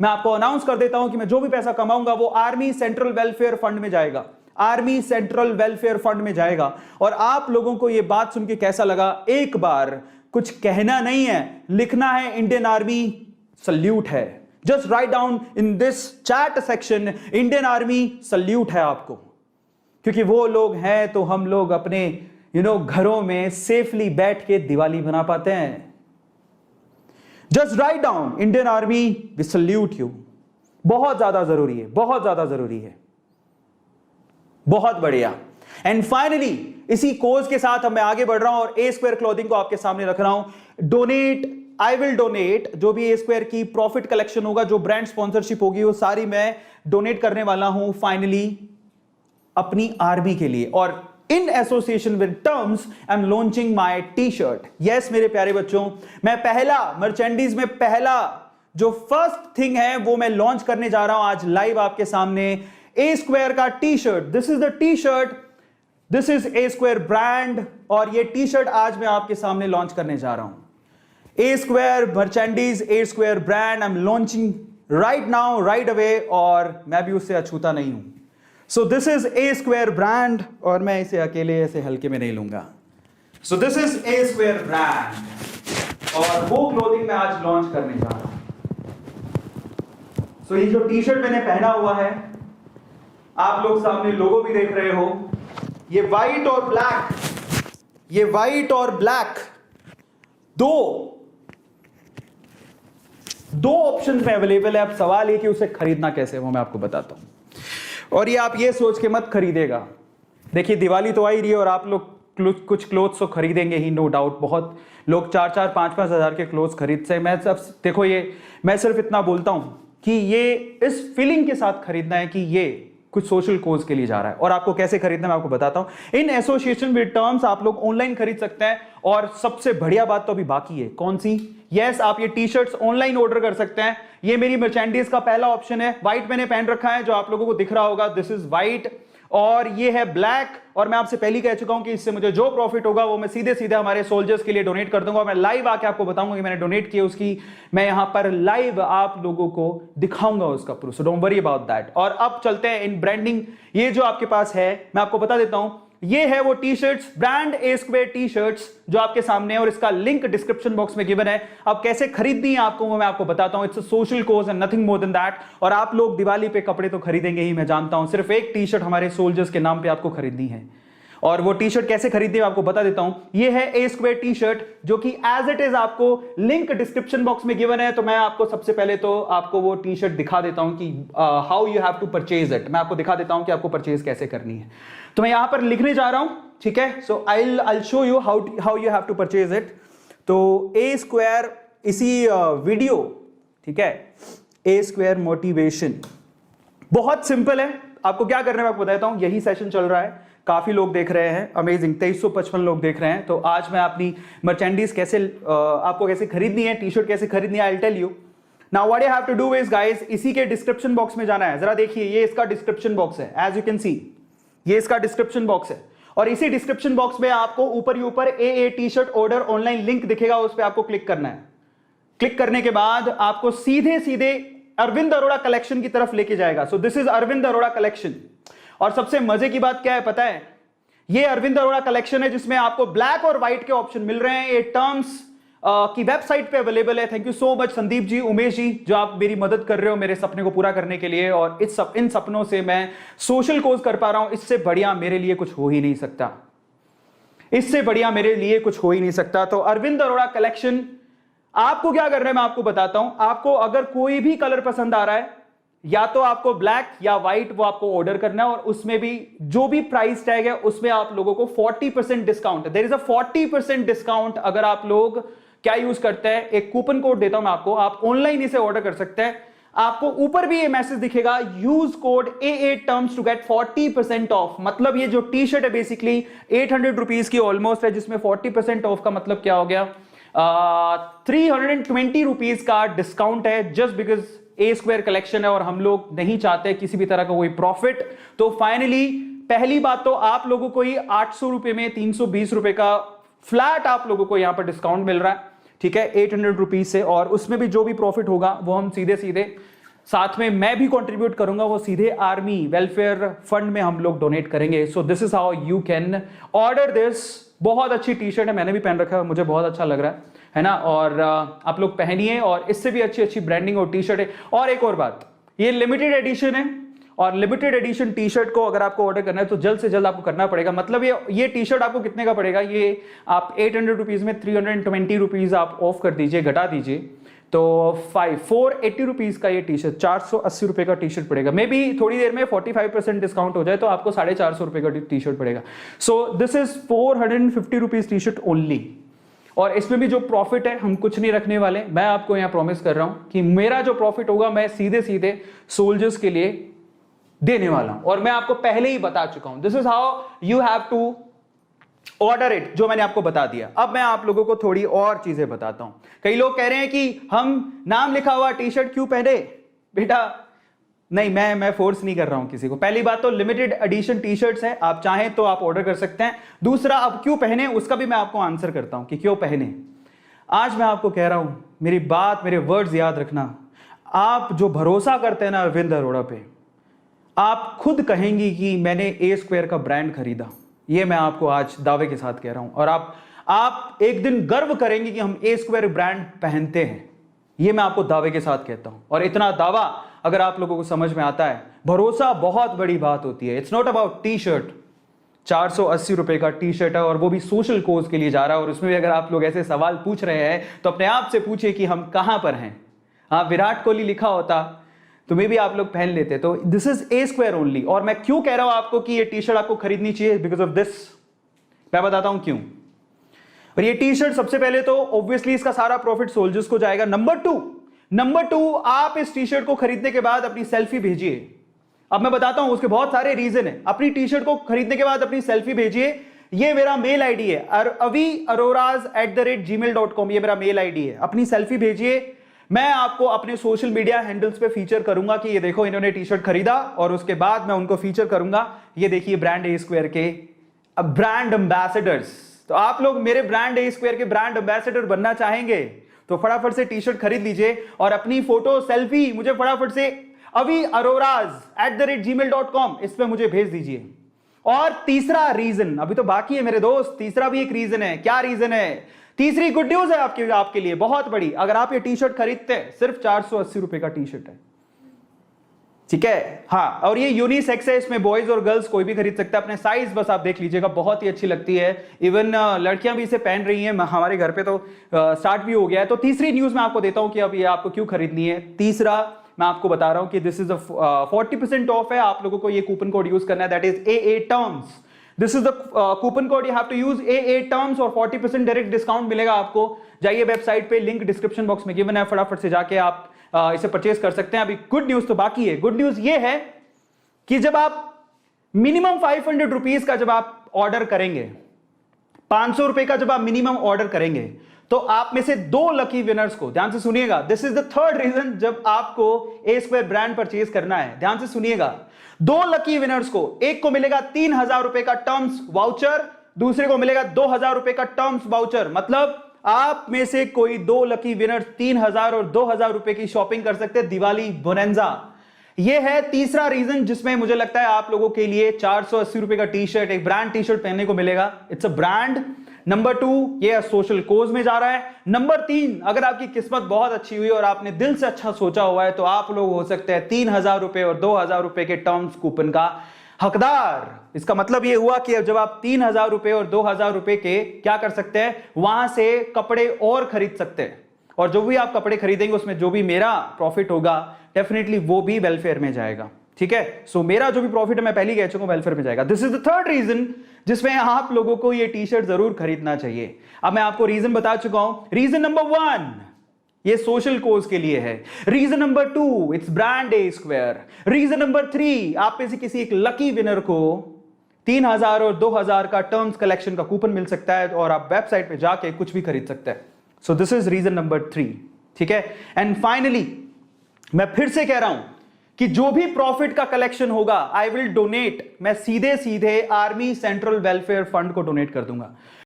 मैं आपको अनाउंस कर देता हूं कि मैं जो भी पैसा कमाऊंगा वो आर्मी सेंट्रल वेलफेयर फंड में जाएगा, आर्मी सेंट्रल वेलफेयर फंड में जाएगा। और आप लोगों को यह बात सुन के कैसा लगा? एक बार कुछ कहना नहीं है, लिखना है इंडियन आर्मी सल्यूट है। Just write down in this chat section, Indian army salute है आपको, क्योंकि वो लोग हैं तो हम लोग अपने घरों में सेफली बैठ के दिवाली बना पाते हैं। Just write down Indian army we salute you. बहुत ज्यादा जरूरी है, बहुत ज्यादा जरूरी है। बहुत बढ़िया। एंड फाइनली इसी कोज के साथ अब मैं आगे बढ़ रहा हूं और ए स्क्वायर क्लॉथिंग को आपके सामने रख रहा हूं। डोनेट, आई विल डोनेट, जो भी ए स्क्वायर की प्रॉफिट कलेक्शन होगा, जो ब्रांड स्पॉन्सरशिप होगी, वो सारी मैं डोनेट करने वाला हूं फाइनली अपनी आर्मी के लिए। और in association with terms I am launching my T shirt. Yes मेरे प्यारे बच्चों, मैं पहला मर्चेंडीज में पहला जो फर्स्ट थिंग है वो मैं लॉन्च करने जा रहा हूं आज लाइव आपके सामने। ए स्क्वायर का T shirt, this is the T shirt, this is A square brand, और ये टी शर्ट आज मैं आपके सामने लॉन्च करने जा रहा हूं। A square merchandise, A square brand, I am launching right now, right away, और मैं भी उससे अछूता नहीं हूं। So this is A square brand, और मैं इसे अकेले ऐसे हल्के में नहीं लूंगा। So this is A square brand, और वो क्लोथिंग मैं आज लॉन्च करने जा रहा हूं। सो ये जो टी शर्ट मैंने पहना हुआ है, आप लोग सामने लोगो भी देख रहे हो, ये व्हाइट और ब्लैक, ये व्हाइट और ब्लैक दो ऑप्शन में अवेलेबल है। अब सवाल ये कि उसे खरीदना कैसे, वो मैं आपको बताता हूं। और ये आप ये सोच के मत खरीदेगा, देखिए दिवाली तो आ ही रही है और आप लोग कुछ क्लोथ्स तो खरीदेंगे ही, नो डाउट। बहुत लोग 4-4, 5-5 हजार के क्लोथ्स खरीद से। मैं सब देखो, ये मैं सिर्फ इतना बोलता हूं कि ये इस फीलिंग के साथ खरीदना है कि ये कुछ सोशल कोज के लिए जा रहा है। और आपको कैसे खरीदना मैं आपको बताता हूं। इन एसोसिएशन विद टर्म्स आप लोग ऑनलाइन खरीद सकते हैं, और सबसे बढ़िया बात तो अभी बाकी है। कौन सी? यस, आप ये टी शर्ट्स ऑनलाइन ऑर्डर कर सकते हैं। ये मेरी मर्चेंडीज का पहला ऑप्शन है। व्हाइट मैंने पहन रखा है, जो आप लोगों को दिख रहा होगा, दिस इज व्हाइट, और ये है ब्लैक। और मैं आपसे पहले कह चुका हूं कि इससे मुझे जो प्रॉफिट होगा वो मैं सीधे सीधे हमारे सोल्जर्स के लिए डोनेट कर दूंगा। मैं लाइव आके आपको बताऊंगा कि मैंने डोनेट किया, उसकी मैं यहां पर लाइव आप लोगों को दिखाऊंगा उसका proof. So don't worry about that. और अब चलते हैं इन ब्रांडिंग। ये जो आपके पास है, मैं आपको बता देता हूं, ये है वो T shirts, brand A square T shirts, जो आपके सामने है, और इसका लिंक डिस्क्रिप्शन बॉक्स में गिवन है। अब कैसे खरीदनी है आपको वो मैं आपको बताता हूं। It's a social cause and nothing more than that. और आप लोग दिवाली पे कपड़े तो खरीदेंगे ही, मैं जानता हूं। सिर्फ एक टी शर्ट हमारे सोल्जर्स के नाम पे आपको खरीदनी है, और वो टी शर्ट कैसे खरीदनी है आपको बता देता हूं। ये है ए स्क्वायर टी शर्ट, जो कि एज इट इज आपको लिंक डिस्क्रिप्शन बॉक्स में गिवन है। तो मैं आपको सबसे पहले तो आपको वो टी शर्ट दिखा देता हूं कि how you have to purchase it. मैं आपको दिखा देता हूं कि आपको परचेज कैसे करनी है। तो मैं यहां पर लिखने जा रहा हूं, ठीक है। So I show you how you have to purchase it. तो ए स्क्वायर, इसी वीडियो, ठीक है, ए स्क्वायर मोटिवेशन बहुत सिंपल है। आपको क्या करना है मैं आपको बताता हूं। यही सेशन चल रहा है, काफी लोग देख रहे हैं, अमेजिंग, 2355 लोग देख रहे हैं। तो आज मैं अपनी मर्चेंडीज कैसे आपको कैसे खरीदनी है, टी शर्ट कैसे खरीदनी है, I will tell you. Now what you have to do is guys, इसी के डिस्क्रिप्शन बॉक्स में जाना है। जरा देखिए, ये इसका डिस्क्रिप्शन बॉक्स है, एज यू कैन सी, ये इसका डिस्क्रिप्शन बॉक्स है। और इसी डिस्क्रिप्शन बॉक्स में आपको ऊपर ही ऊपर A T shirt order online link दिखेगा, उस पर आपको क्लिक करना है। क्लिक करने के बाद आपको सीधे सीधे अरविंद अरोड़ा कलेक्शन की तरफ लेके जाएगा। So this is Arvind Arora collection. और सबसे मजे की बात क्या है पता है, ये अरविंद अरोड़ा कलेक्शन है जिसमें आपको ब्लैक और व्हाइट के ऑप्शन मिल रहे हैं। ये टर्म्स की वेबसाइट पे अवेलेबल है। Thank you so much Sandeep ji, Umesh ji, जो आप मेरी मदद कर रहे हो मेरे सपने को पूरा करने के लिए। और इन सपनों से मैं सोशल कोज कर पा रहा हूं। इससे बढ़िया मेरे लिए कुछ हो ही नहीं सकता, इससे बढ़िया मेरे लिए कुछ हो ही नहीं सकता। तो अरविंद अरोड़ा कलेक्शन, आपको क्या करना है मैं आपको बताता हूं। आपको अगर कोई भी कलर पसंद आ रहा है, या तो आपको ब्लैक या व्हाइट, वो आपको ऑर्डर करना है। और उसमें भी जो भी प्राइस टैग है उसमें आप लोगों को 40% discount, there is a 40% discount अगर आप लोग क्या यूज करते हैं। एक कूपन कोड देता हूं मैं आपको, आप ऑनलाइन इसे ऑर्डर कर सकते हैं। आपको ऊपर भी ये मैसेज दिखेगा, use code AA terms to get 40% off. मतलब ये जो टी शर्ट है बेसिकली 800 रुपीज की ऑलमोस्ट है, जिसमें 40% ऑफ का मतलब क्या हो गया, 320 रुपीज का डिस्काउंट है, just because A square collection है और हम लोग नहीं चाहते किसी भी तरह का कोई प्रॉफिट। तो फाइनली पहली बात तो आप लोगों को ही 800 रुपए में 320 रुपए का फ्लैट आप लोगों को यहां पर डिस्काउंट मिल रहा है, ठीक है, 800 रुपीज से। और उसमें भी जो भी प्रॉफिट होगा वो हम सीधे सीधे साथ में मैं भी कंट्रीब्यूट करूंगा, वो सीधे आर्मी वेलफेयर फंड में हम लोग डोनेट करेंगे। सो this is how you can order this. बहुत अच्छी टी शर्ट है, मैंने भी पहन रखा है, मुझे बहुत अच्छा लग रहा है ना। और आप लोग पहनिए, और इससे भी अच्छी अच्छी ब्रांडिंग और टी शर्ट है। और एक और बात, ये लिमिटेड एडिशन है, और लिमिटेड एडिशन टी शर्ट को अगर आपको ऑर्डर करना है तो जल्द से जल्द आपको करना पड़ेगा। मतलब ये टी शर्ट आपको कितने का पड़ेगा, ये आप 800 रुपीज में 320 रुपीज आप ऑफ कर दीजिए, घटा दीजिए, तो 480 रुपीज का ये टी शर्ट, 480 रुपए का टी शर्ट पड़ेगा। मे बी थोड़ी देर में 45% डिस्काउंट हो जाए तो आपको 450 रुपए का टी शर्ट पड़ेगा। सो this is 450 rupees T shirt only. और इसमें भी जो प्रॉफिट है हम कुछ नहीं रखने वाले, मैं आपको यहां प्रॉमिस कर रहा हूं कि मेरा जो प्रॉफिट होगा मैं सीधे सीधे सोल्जर्स के लिए देने वाला हूं, और मैं आपको पहले ही बता चुका हूं। This is how you have to order it, जो मैंने आपको बता दिया। अब मैं आप लोगों को थोड़ी और चीजें बताता हूं। कई लोग कह रहे हैं कि हम नाम लिखा हुआ टी शर्ट क्यों पहने। बेटा नहीं, मैं फोर्स नहीं कर रहा हूं किसी को। पहली बात तो लिमिटेड एडिशन टी शर्ट्स है, आप चाहें तो आप ऑर्डर कर सकते हैं। दूसरा, अब क्यों पहने उसका भी मैं आपको आंसर करता हूं कि क्यों पहने। आज मैं आपको कह रहा हूं, मेरी बात, मेरे वर्ड्स याद रखना। आप जो भरोसा करते हैं ना अरविंद अरोड़ा पे, आप खुद कहेंगी कि मैंने ए स्क्वायर का ब्रांड खरीदा। ये मैं आपको आज दावे के साथ कह रहा हूं, और आप एक दिन गर्व करेंगे कि हम ए स्क्वायर ब्रांड पहनते हैं। ये मैं आपको दावे के साथ कहता हूं। और इतना दावा अगर आप लोगों को समझ में आता है, भरोसा बहुत बड़ी बात होती है। It's not about T shirt. 480 रुपए का टी शर्ट है, और वो भी सोशल कोज के लिए जा रहा है। और उसमें भी अगर आप लोग ऐसे सवाल पूछ रहे हैं तो अपने आप से पूछिए कि हम कहां पर हैं। हाँ, विराट कोहली लिखा होता तो मे भी आप लोग पहन लेते। तो this is A square only. और मैं क्यों कह रहा हूं आपको कि ये टी शर्ट आपको खरीदनी चाहिए, बिकॉज ऑफ दिस। मैं बताता हूं क्यों। और ये टी शर्ट सबसे पहले तो ऑब्वियसली इसका सारा प्रॉफिट सोल्जर्स को जाएगा। नंबर टू, आप इस टी शर्ट को खरीदने के बाद अपनी सेल्फी भेजिए। अब मैं बताता हूं उसके बहुत सारे रीजन है। अपनी टी शर्ट को खरीदने के बाद अपनी सेल्फी भेजिए। ये मेरा मेल आईडी है, avi@gmail.com, ये मेरा मेल आईडी है। अपनी सेल्फी भेजिए। मैं आपको अपने social media handles pay feature करूंगा कि ये देखो इन्होंने टी शर्ट खरीदा, और उसके बाद मैं उनको फीचर करूंगा, ये देखिए ब्रांड ए स्क्वायर के ब्रांड एम्बेसडर्स। तो आप लोग मेरे ब्रांड ए स्क्वायर के ब्रांड एम्बेसडर बनना चाहेंगे तो फटाफट से टी शर्ट खरीद लीजिए, और अपनी फोटो सेल्फी मुझे फटाफट से avi@gmail.com इस पे मुझे भेज दीजिए। और तीसरा रीजन अभी तो बाकी है मेरे दोस्त, तीसरा भी एक रीजन है। क्या रीजन है? तीसरी गुड न्यूज है आपके लिए बहुत बड़ी। अगर आप ये टी शर्ट खरीदते हैं, सिर्फ 480 रुपए का टी शर्ट है, ठीक है। हाँ, और ये यूनिसेक्स है, इसमें बॉयज और गर्ल्स कोई भी खरीद सकता है। अपने साइज बस आप देख लीजिएगा, बहुत ही अच्छी लगती है। इवन लड़कियां भी इसे पहन रही हैं, हमारे घर पे तो स्टार्ट भी हो गया है। तो तीसरी न्यूज मैं आपको देता हूं कि अब ये आपको क्यों खरीदनी है। तीसरा मैं आपको बता रहा हूं कि दिस इज 40% ऑफ है। आप लोगों को ये कूपन कोड यूज करना है, that is AA terms. This is the coupon code, you have to use AA terms, और 40% डायरेक्ट डिस्काउंट मिलेगा आपको। जाइए वेबसाइट पे, लिंक डिस्क्रिप्शन बॉक्स में गिवन है, फटाफट से जाके आप इसे परचेज कर सकते हैं। अभी गुड न्यूज तो बाकी है। गुड न्यूज ये है कि जब आप मिनिमम 500 रुपीज का जब आप ऑर्डर करेंगे, 500 रुपए का जब आप मिनिमम ऑर्डर करेंगे, तो आप में से 2 लकी विनर्स को, ध्यान से सुनिएगा, this is the third reason जब आपको ए स्क्वायर ब्रांड परचेज करना है, ध्यान से सुनिएगा। 2 लकी विनर्स को, एक को मिलेगा 3000 रुपए का टर्म्स वाउचर, दूसरे को मिलेगा 2000 रुपए का टर्म्स वाउचर। मतलब आप में से कोई 2 लकी विनर 3000 और 2000 रुपए की शॉपिंग कर सकते हैं दिवाली बोनेंजा। यह है तीसरा रीजन जिसमें मुझे लगता है आप लोगों के लिए 480 रुपए का टी शर्ट, एक ब्रांड टी शर्ट पहनने को मिलेगा। It's a brand. नंबर 2, ये सोशल कोज में जा रहा है। नंबर 3, अगर आपकी किस्मत बहुत अच्छी हुई और आपने दिल से अच्छा सोचा हुआ है तो आप लोग हो सकते हैं 3000 रुपए और 2000 रुपए के टर्म्स कूपन का हकदार। इसका मतलब यह हुआ कि जब आप 3000 रुपए और 2000 रुपए के क्या कर सकते हैं, वहां से कपड़े और खरीद सकते हैं, और जो भी आप कपड़े खरीदेंगे उसमें जो भी मेरा प्रॉफिट होगा डेफिनेटली वो भी वेलफेयर में जाएगा। ठीक है, सो मेरा जो भी प्रॉफिट है मैं पहले ही कह चुका हूं वेलफेयर में जाएगा। This is the third reason जिसमें आप लोगों को ये टी शर्ट जरूर खरीदना चाहिए। अब मैं आपको रीजन बता चुका हूं। रीजन नंबर 1, ये सोशल कोज के लिए है। Reason number 2, it's brand A square. Reason number 3, आप में से किसी एक लकी विनर को 3000 और 2000 का टर्म्स कलेक्शन का कूपन मिल सकता है, और आप वेबसाइट पे जाके कुछ भी खरीद सकते हैं। So this is reason number 3। ठीक है, एंड फाइनली मैं फिर से कह रहा हूं कि जो भी प्रॉफिट का कलेक्शन होगा आई विल डोनेट, मैं सीधे सीधे आर्मी सेंट्रल वेलफेयर फंड को डोनेट कर दूंगा।